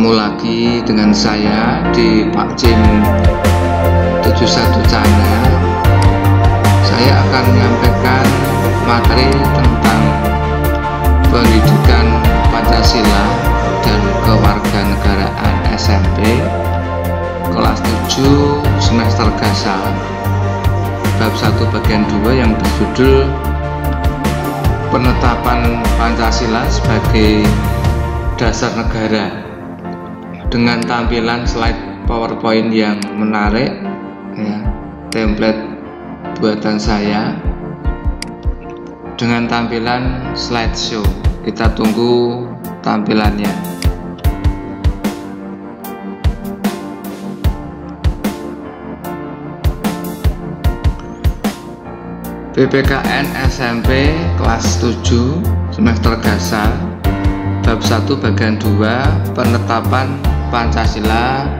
Ketemu lagi dengan saya di Pak Jim 71 Channel. Saya akan menyampaikan materi tentang pendidikan Pancasila dan kewarganegaraan SMP kelas 7 semester Gasal bab 1 bagian 2 yang berjudul penetapan Pancasila sebagai dasar negara, dengan tampilan slide PowerPoint yang menarik ya, template buatan saya dengan tampilan slideshow. Kita tunggu tampilannya. PPKN SMP kelas 7 semester Gasal bab 1 bagian 2 penetapan Pancasila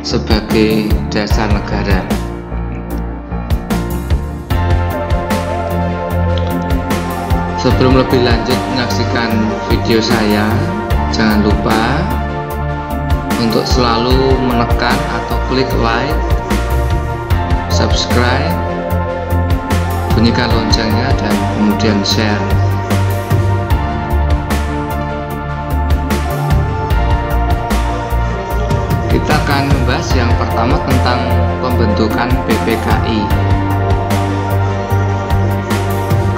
sebagai dasar negara. Sebelum lebih lanjut menyaksikan video saya, jangan lupa untuk selalu menekan atau klik like, subscribe, bunyikan loncengnya, dan kemudian share. Kita akan membahas yang pertama tentang pembentukan PPKI.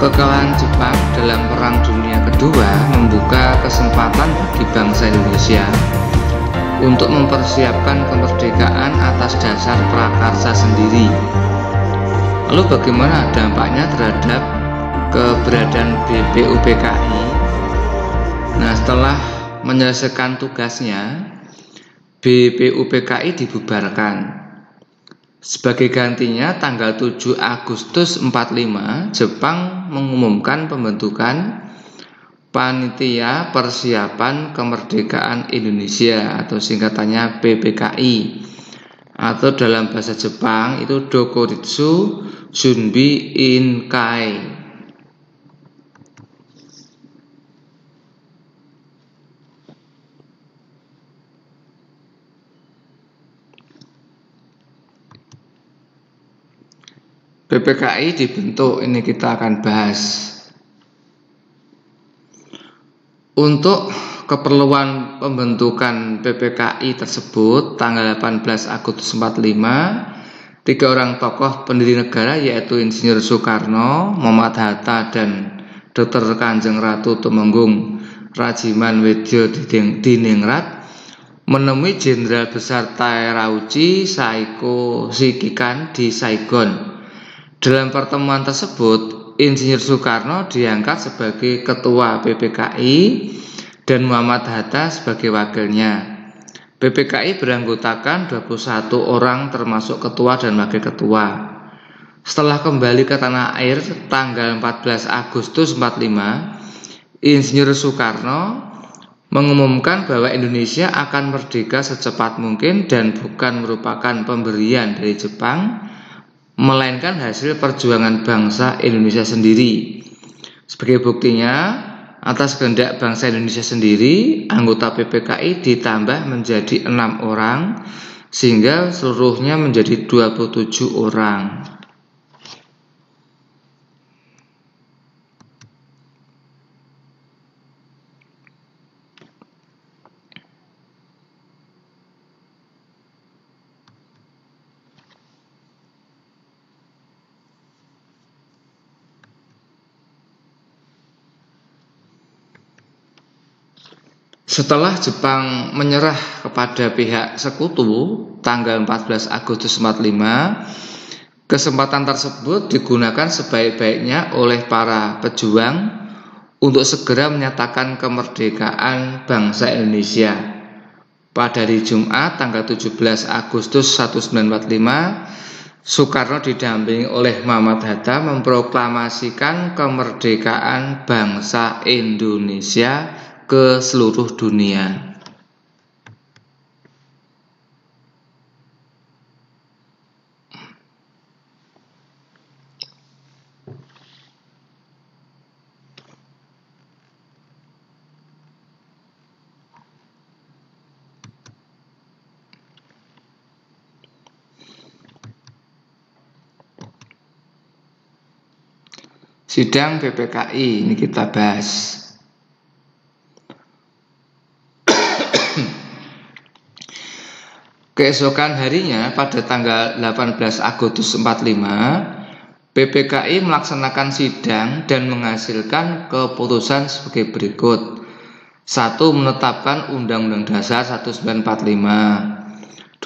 Kekalahan Jepang dalam Perang Dunia Kedua membuka kesempatan bagi bangsa Indonesia untuk mempersiapkan kemerdekaan atas dasar prakarsa sendiri. Lalu bagaimana dampaknya terhadap keberadaan BPUPKI? Nah, setelah menyelesaikan tugasnya, BPUPKI dibubarkan. Sebagai gantinya, tanggal 7 Agustus 45, Jepang mengumumkan pembentukan Panitia Persiapan Kemerdekaan Indonesia atau singkatannya PPKI, atau dalam bahasa Jepang itu Dokuritsu Shunbi Inkai. PPKI dibentuk, ini kita akan bahas. Untuk keperluan pembentukan PPKI tersebut, tanggal 18 Agustus 45, 3 orang tokoh pendiri negara yaitu Insinyur Soekarno, Muhammad Hatta, dan Dr. Kanjeng Ratu Tumenggung Rajiman Wedyo Diningrat menemui Jenderal Besar Tairauchi Saiko Shikikan di Saigon. Dalam pertemuan tersebut, Insinyur Soekarno diangkat sebagai ketua PPKI dan Muhammad Hatta sebagai wakilnya. PPKI beranggotakan 21 orang termasuk ketua dan wakil ketua. Setelah kembali ke tanah air tanggal 14 Agustus 45, Insinyur Soekarno mengumumkan bahwa Indonesia akan merdeka secepat mungkin dan bukan merupakan pemberian dari Jepang, melainkan hasil perjuangan bangsa Indonesia sendiri. Sebagai buktinya, atas kehendak bangsa Indonesia sendiri, anggota PPKI ditambah menjadi 6 orang, sehingga seluruhnya menjadi 27 orang. Setelah Jepang menyerah kepada pihak sekutu tanggal 14 Agustus 45, kesempatan tersebut digunakan sebaik-baiknya oleh para pejuang untuk segera menyatakan kemerdekaan bangsa Indonesia. Pada hari Jumat tanggal 17 Agustus 1945, Soekarno didampingi oleh Muhammad Hatta memproklamasikan kemerdekaan bangsa Indonesia ke seluruh dunia. Sidang PPKI ini kita bahas. Keesokan harinya pada tanggal 18 Agustus 45, PPKI melaksanakan sidang dan menghasilkan keputusan sebagai berikut. 1. Menetapkan Undang-Undang Dasar 1945.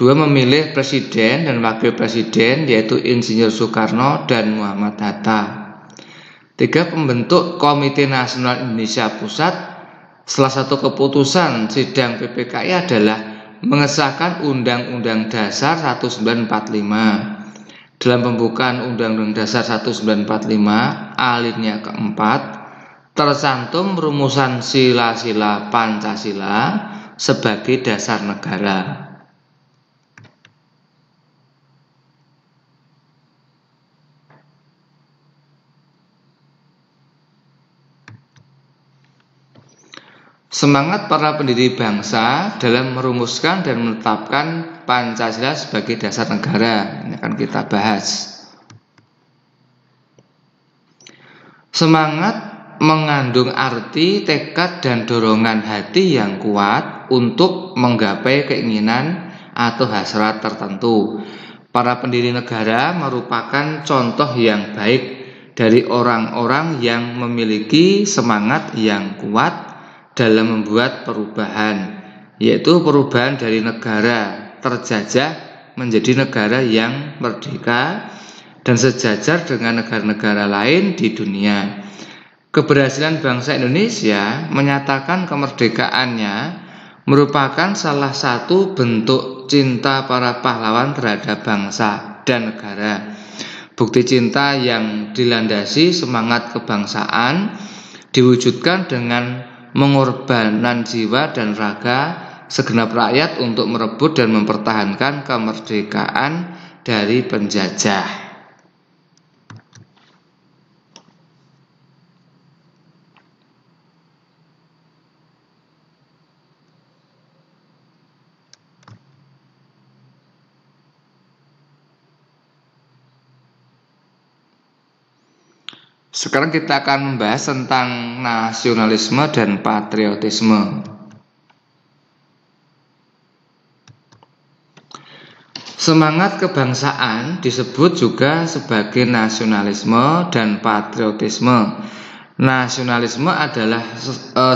2. Memilih Presiden dan Wakil Presiden yaitu Insinyur Soekarno dan Muhammad Hatta. 3. Pembentuk Komite Nasional Indonesia Pusat. Salah satu keputusan sidang PPKI adalah mengesahkan Undang-Undang Dasar 1945. Dalam pembukaan Undang-Undang Dasar 1945 alinea keempat tercantum rumusan sila-sila Pancasila sebagai dasar negara. Semangat para pendiri bangsa dalam merumuskan dan menetapkan Pancasila sebagai dasar negara. Ini akan kita bahas. Semangat mengandung arti, tekad, dan dorongan hati yang kuat untuk menggapai keinginan atau hasrat tertentu. Para pendiri negara merupakan contoh yang baik dari orang-orang yang memiliki semangat yang kuat dalam membuat perubahan, yaitu perubahan dari negara terjajah menjadi negara yang merdeka dan sejajar dengan negara-negara lain di dunia. Keberhasilan bangsa Indonesia menyatakan kemerdekaannya merupakan salah satu bentuk cinta para pahlawan terhadap bangsa dan negara. Bukti cinta yang dilandasi semangat kebangsaan diwujudkan dengan mengorbankan jiwa dan raga segenap rakyat untuk merebut dan mempertahankan kemerdekaan dari penjajah. Sekarang kita akan membahas tentang nasionalisme dan patriotisme. Semangat kebangsaan disebut juga sebagai nasionalisme dan patriotisme. Nasionalisme adalah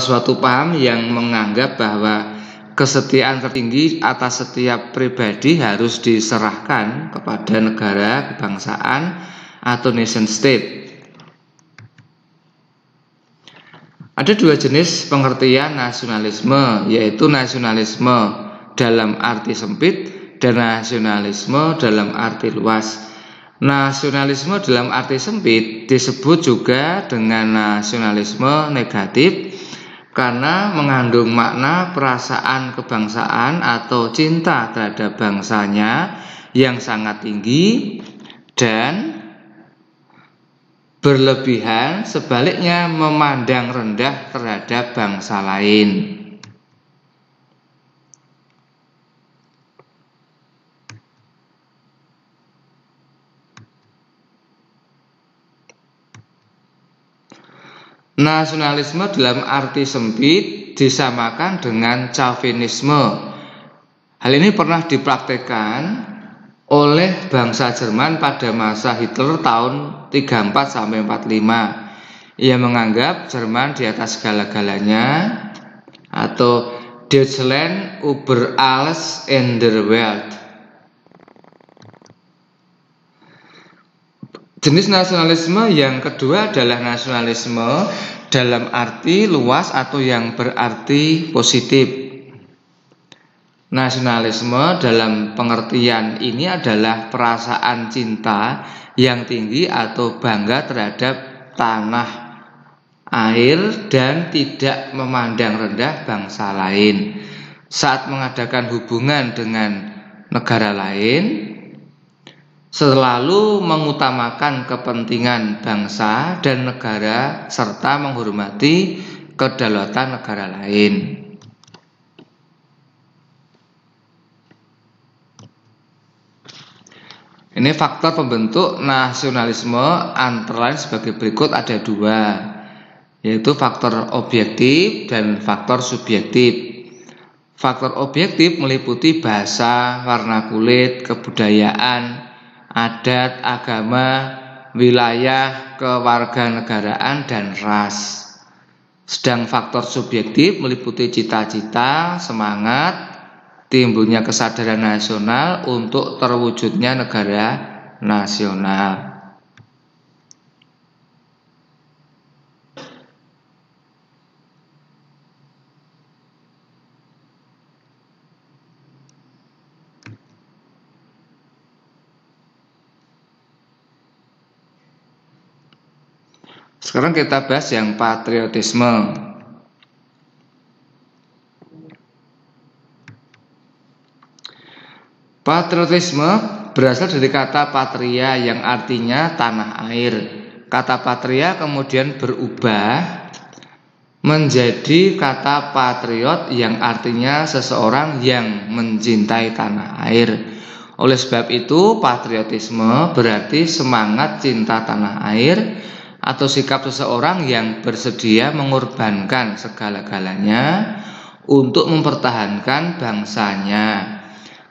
suatu paham yang menganggap bahwa kesetiaan tertinggi atas setiap pribadi harus diserahkan kepada negara kebangsaan atau nation state. Ada dua jenis pengertian nasionalisme, yaitu nasionalisme dalam arti sempit dan nasionalisme dalam arti luas. Nasionalisme dalam arti sempit disebut juga dengan nasionalisme negatif karena mengandung makna perasaan kebangsaan atau cinta terhadap bangsanya yang sangat tinggi dan berlebihan, sebaliknya memandang rendah terhadap bangsa lain. Nasionalisme dalam arti sempit disamakan dengan chauvinisme. Hal ini pernah dipraktekkan oleh bangsa Jerman pada masa Hitler tahun 34 sampai 45. Ia menganggap Jerman di atas segala-galanya atau Deutschland über alles in der Welt. Jenis nasionalisme yang kedua adalah nasionalisme dalam arti luas atau yang berarti positif. Nasionalisme dalam pengertian ini adalah perasaan cinta yang tinggi atau bangga terhadap tanah, air, dan tidak memandang rendah bangsa lain. Saat mengadakan hubungan dengan negara lain, selalu mengutamakan kepentingan bangsa dan negara serta menghormati kedaulatan negara lain. Ini faktor pembentuk nasionalisme antara lain sebagai berikut, ada dua, yaitu faktor objektif dan faktor subjektif. Faktor objektif meliputi bahasa, warna kulit, kebudayaan, adat, agama, wilayah, kewarganegaraan, dan ras. Sedang faktor subjektif meliputi cita-cita, semangat, timbulnya kesadaran nasional untuk terwujudnya negara nasional. Sekarang kita bahas yang patriotisme. Patriotisme berasal dari kata patria yang artinya tanah air. Kata patria kemudian berubah menjadi kata patriot yang artinya seseorang yang mencintai tanah air. Oleh sebab itu, patriotisme berarti semangat cinta tanah air atau sikap seseorang yang bersedia mengorbankan segala-galanya untuk mempertahankan bangsanya.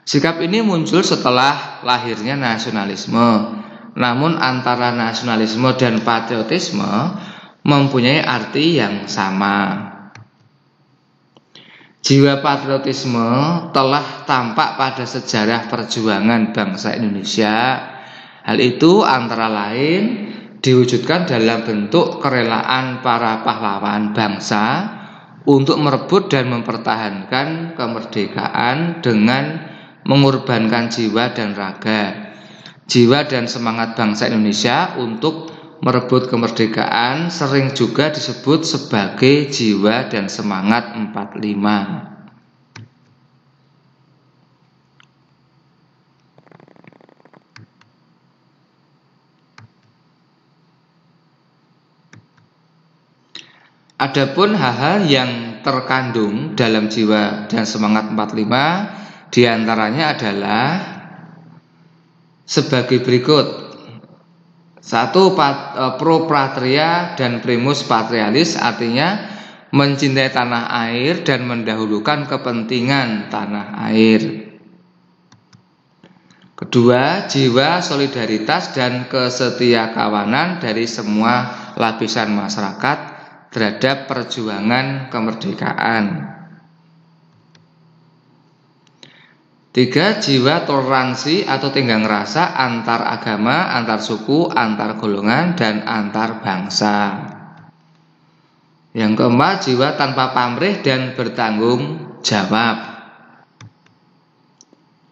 Sikap ini muncul setelah lahirnya nasionalisme. Namun antara nasionalisme dan patriotisme mempunyai arti yang sama. Jiwa patriotisme telah tampak pada sejarah perjuangan bangsa Indonesia. Hal itu antara lain diwujudkan dalam bentuk kerelaan para pahlawan bangsa untuk merebut dan mempertahankan kemerdekaan dengan mengorbankan jiwa dan raga. Jiwa dan semangat bangsa Indonesia untuk merebut kemerdekaan sering juga disebut sebagai jiwa dan semangat 45. Adapun hal-hal yang terkandung dalam jiwa dan semangat 45 diantaranya adalah sebagai berikut. 1. Pro patria dan primus patrialis, artinya mencintai tanah air dan mendahulukan kepentingan tanah air. Kedua, jiwa solidaritas dan kesetiakawanan dari semua lapisan masyarakat terhadap perjuangan kemerdekaan. 3. Jiwa toleransi atau tenggang rasa antar agama, antar suku, antar golongan, dan antar bangsa. Yang keempat, jiwa tanpa pamrih dan bertanggung jawab.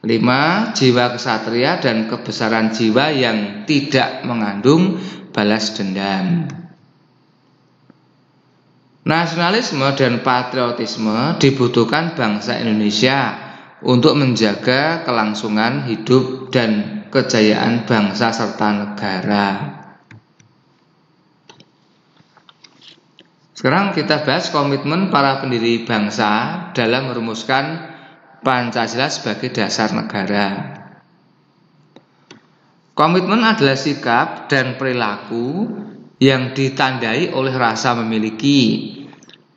5. Jiwa kesatria dan kebesaran jiwa yang tidak mengandung balas dendam. Nasionalisme dan patriotisme dibutuhkan bangsa Indonesia untuk menjaga kelangsungan hidup dan kejayaan bangsa serta negara. Sekarang kita bahas komitmen para pendiri bangsa dalam merumuskan Pancasila sebagai dasar negara. Komitmen adalah sikap dan perilaku yang ditandai oleh rasa memiliki,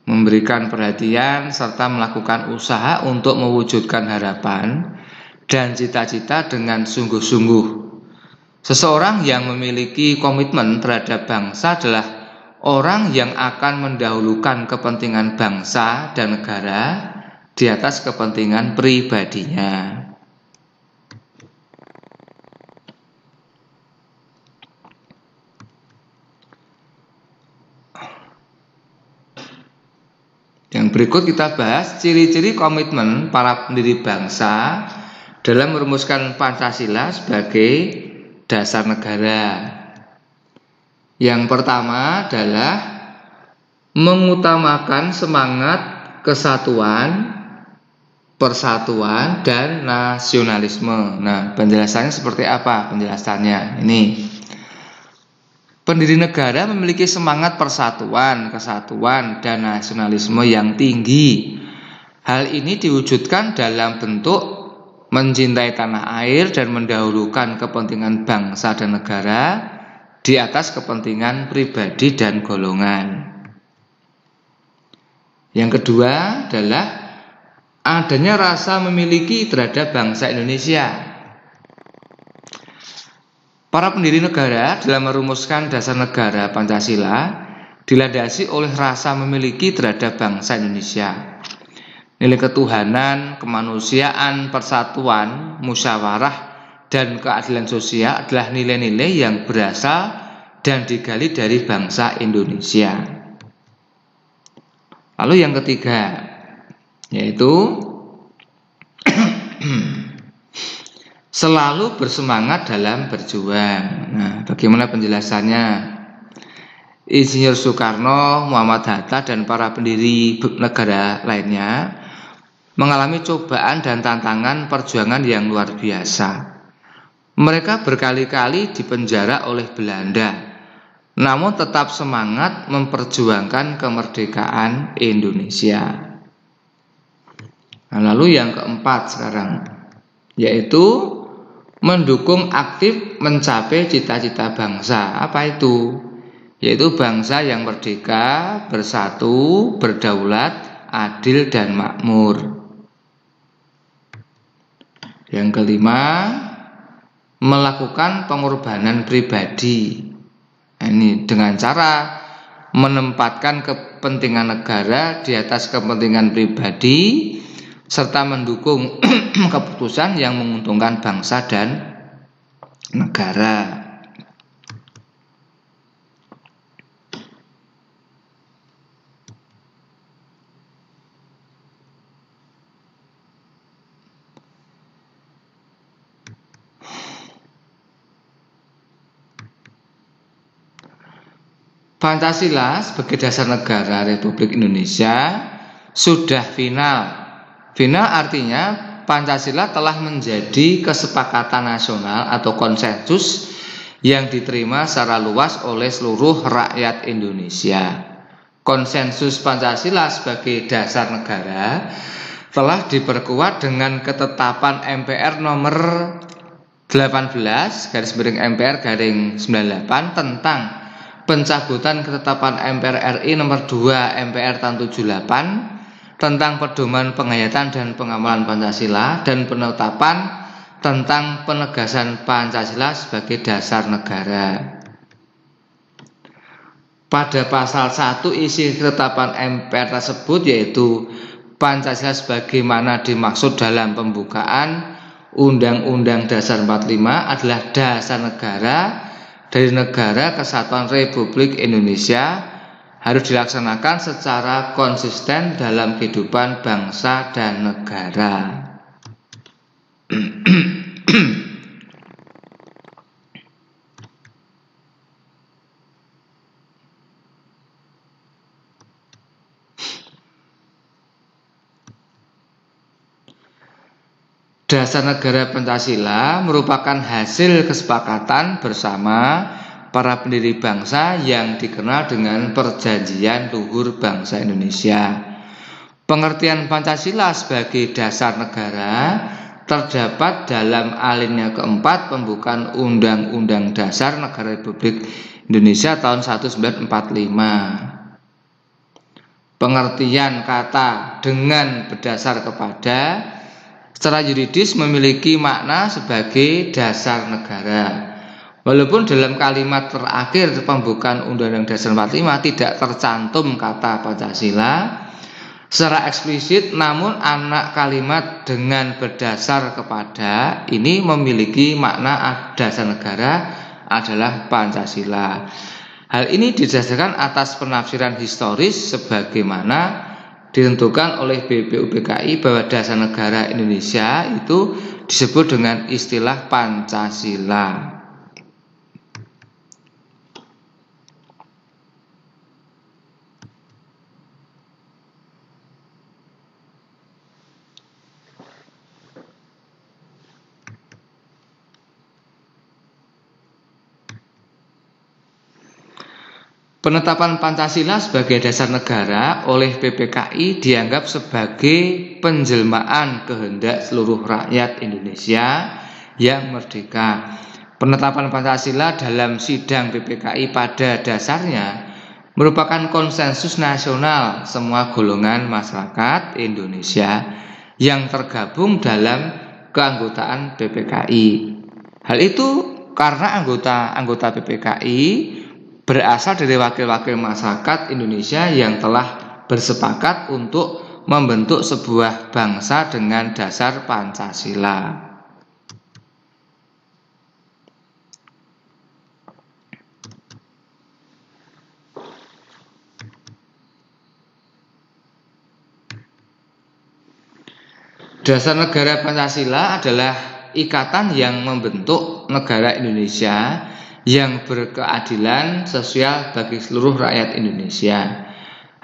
memberikan perhatian, serta melakukan usaha untuk mewujudkan harapan dan cita-cita dengan sungguh-sungguh. Seseorang yang memiliki komitmen terhadap bangsa adalah orang yang akan mendahulukan kepentingan bangsa dan negara di atas kepentingan pribadinya. Yang berikut kita bahas ciri-ciri komitmen para pendiri bangsa dalam merumuskan Pancasila sebagai dasar negara. Yang pertama adalah mengutamakan semangat kesatuan, persatuan, dan nasionalisme. Nah, penjelasannya seperti apa? Penjelasannya ini. Pendiri negara memiliki semangat persatuan, kesatuan, dan nasionalisme yang tinggi. Hal ini diwujudkan dalam bentuk mencintai tanah air dan mendahulukan kepentingan bangsa dan negara di atas kepentingan pribadi dan golongan. Yang kedua adalah adanya rasa memiliki terhadap bangsa Indonesia. Para pendiri negara dalam merumuskan dasar negara Pancasila dilandasi oleh rasa memiliki terhadap bangsa Indonesia. Nilai ketuhanan, kemanusiaan, persatuan, musyawarah, dan keadilan sosial adalah nilai-nilai yang berasal dan digali dari bangsa Indonesia. Lalu yang ketiga, yaitu selalu bersemangat dalam berjuang. Nah, bagaimana penjelasannya? Insinyur Soekarno, Muhammad Hatta, dan para pendiri negara lainnya mengalami cobaan dan tantangan perjuangan yang luar biasa. Mereka berkali-kali dipenjara oleh Belanda, namun tetap semangat memperjuangkan kemerdekaan Indonesia. Nah, lalu yang keempat sekarang, yaitu mendukung aktif mencapai cita-cita bangsa. Apa itu? Yaitu bangsa yang merdeka, bersatu, berdaulat, adil, dan makmur. Yang kelima, melakukan pengorbanan pribadi. Ini dengan cara menempatkan kepentingan negara di atas kepentingan pribadi serta mendukung keputusan yang menguntungkan bangsa dan negara. Pancasila sebagai dasar negara Republik Indonesia sudah final. Final artinya Pancasila telah menjadi kesepakatan nasional atau konsensus yang diterima secara luas oleh seluruh rakyat Indonesia. Konsensus Pancasila sebagai dasar negara telah diperkuat dengan ketetapan MPR nomor 18/MPR/98 tentang pencabutan ketetapan MPR RI nomor 2 MPR tahun 78 tentang pedoman penghayatan dan pengamalan Pancasila dan penetapan tentang penegasan Pancasila sebagai dasar negara. Pada pasal 1 isi ketetapan MPR tersebut yaitu Pancasila sebagaimana dimaksud dalam pembukaan Undang-Undang Dasar 45 adalah dasar negara dari Negara Kesatuan Republik Indonesia, harus dilaksanakan secara konsisten dalam kehidupan bangsa dan negara. Dasar Negara Pancasila merupakan hasil kesepakatan bersama para pendiri bangsa yang dikenal dengan Perjanjian Luhur Bangsa Indonesia. Pengertian Pancasila sebagai dasar negara terdapat dalam alinea keempat pembukaan Undang-Undang Dasar Negara Republik Indonesia tahun 1945. Pengertian kata dengan berdasar kepada secara yuridis memiliki makna sebagai dasar negara. Walaupun dalam kalimat terakhir pembukaan Undang-Undang Dasar 45 tidak tercantum kata Pancasila secara eksplisit, namun anak kalimat dengan berdasar kepada ini memiliki makna dasar negara adalah Pancasila. Hal ini didasarkan atas penafsiran historis sebagaimana ditentukan oleh BPUPKI bahwa dasar negara Indonesia itu disebut dengan istilah Pancasila. Penetapan Pancasila sebagai dasar negara oleh PPKI dianggap sebagai penjelmaan kehendak seluruh rakyat Indonesia yang merdeka. Penetapan Pancasila dalam sidang PPKI pada dasarnya merupakan konsensus nasional semua golongan masyarakat Indonesia yang tergabung dalam keanggotaan PPKI. Hal itu karena anggota PPKI berasal dari wakil-wakil masyarakat Indonesia yang telah bersepakat untuk membentuk sebuah bangsa dengan dasar Pancasila. Dasar negara Pancasila adalah ikatan yang membentuk negara Indonesia yang berkeadilan sosial bagi seluruh rakyat Indonesia.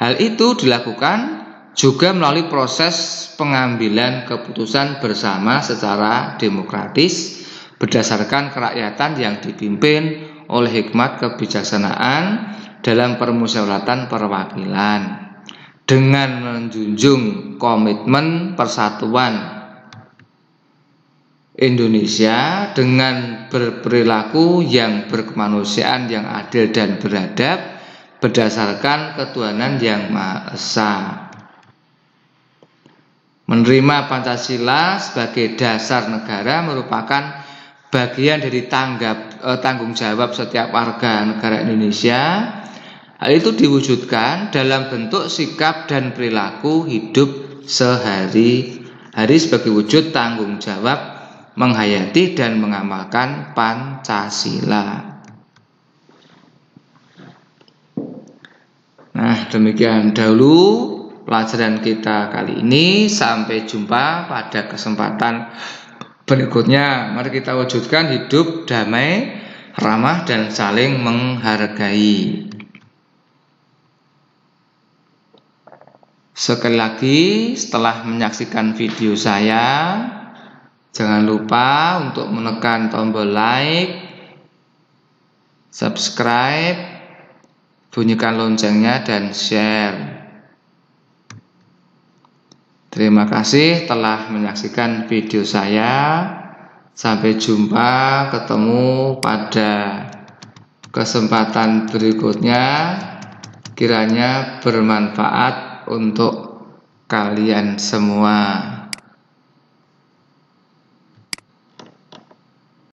Hal itu dilakukan juga melalui proses pengambilan keputusan bersama secara demokratis berdasarkan kerakyatan yang dipimpin oleh hikmat kebijaksanaan dalam permusyawaratan perwakilan dengan menjunjung komitmen persatuan Indonesia dengan berperilaku yang berkemanusiaan, yang adil dan beradab berdasarkan ketuhanan yang Maha Esa. Menerima Pancasila sebagai dasar negara merupakan bagian dari tanggung jawab setiap warga negara Indonesia. Hal itu diwujudkan dalam bentuk sikap dan perilaku hidup sehari-hari sebagai wujud tanggung jawab menghayati dan mengamalkan Pancasila. Nah, demikian dahulu pelajaran kita kali ini. Sampai jumpa pada kesempatan berikutnya. Mari kita wujudkan hidup damai, ramah, dan saling menghargai. Sekali lagi, setelah menyaksikan video saya, jangan lupa untuk menekan tombol like, subscribe, bunyikan loncengnya, dan share. Terima kasih telah menyaksikan video saya. Sampai jumpa, ketemu pada kesempatan berikutnya. Kiranya bermanfaat untuk kalian semua.